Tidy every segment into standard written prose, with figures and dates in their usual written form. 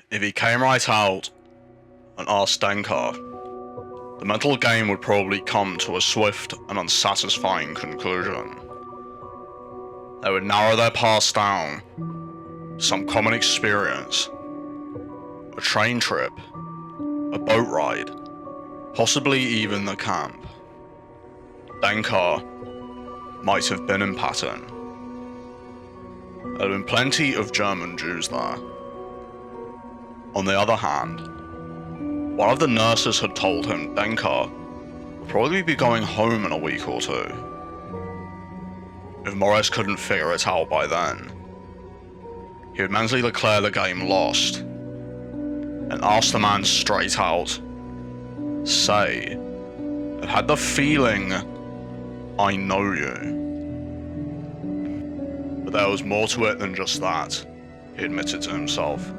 If he came right out and asked Denka, the mental game would probably come to a swift and unsatisfying conclusion. They would narrow their paths down to some common experience, a train trip, a boat ride, possibly even the camp. Denka might have been in Patton. There had been plenty of German Jews there. On the other hand, one of the nurses had told him Denka would probably be going home in a week or two. If Morris couldn't figure it out by then, he would mentally declare the game lost and ask the man straight out, say, "I've had the feeling I know you." But there was more to it than just that, he admitted to himself.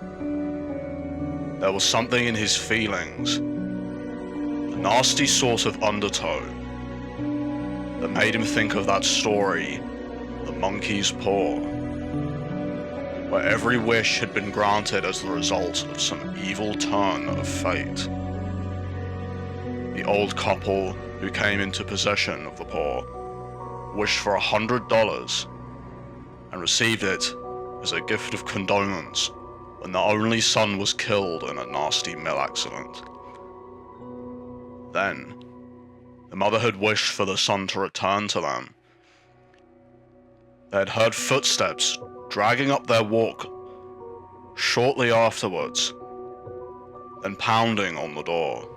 There was something in his feelings, a nasty sort of undertow, that made him think of that story, The Monkey's Paw, where every wish had been granted as the result of some evil turn of fate. The old couple who came into possession of the paw wished for $100 and received it as a gift of condolence when their only son was killed in a nasty mill accident. Then, the mother had wished for the son to return to them. They had heard footsteps dragging up their walk shortly afterwards, then pounding on the door.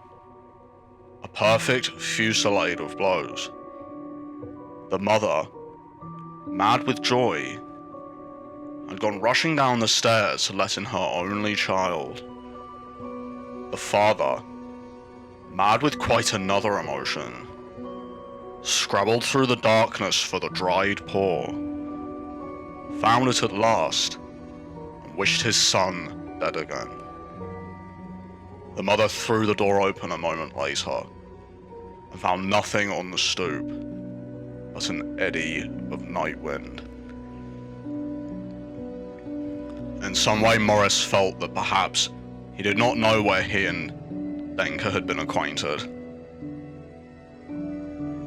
A perfect fusillade of blows. The mother, mad with joy, had gone rushing down the stairs to let in her only child. The father, mad with quite another emotion, scrabbled through the darkness for the dried paw, found it at last, and wished his son dead again. The mother threw the door open a moment later, and found nothing on the stoop but an eddy of night wind. In some way, Morris felt that perhaps he did not know where he and Denka had been acquainted.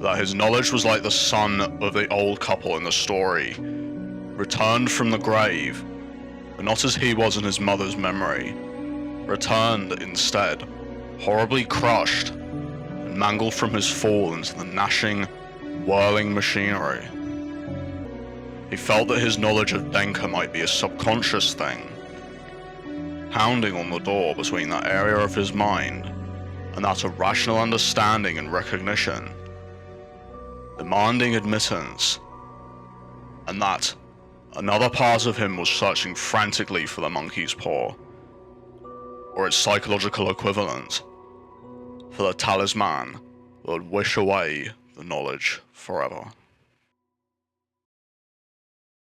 That his knowledge was like the son of the old couple in the story, returned from the grave, but not as he was in his mother's memory, returned instead, horribly crushed, and mangled from his fall into the gnashing, whirling machinery. He felt that his knowledge of Denka might be a subconscious thing, pounding on the door between that area of his mind and that of rational understanding and recognition, demanding admittance, and that another part of him was searching frantically for the monkey's paw, or its psychological equivalent, for the talisman that would wish away the knowledge forever.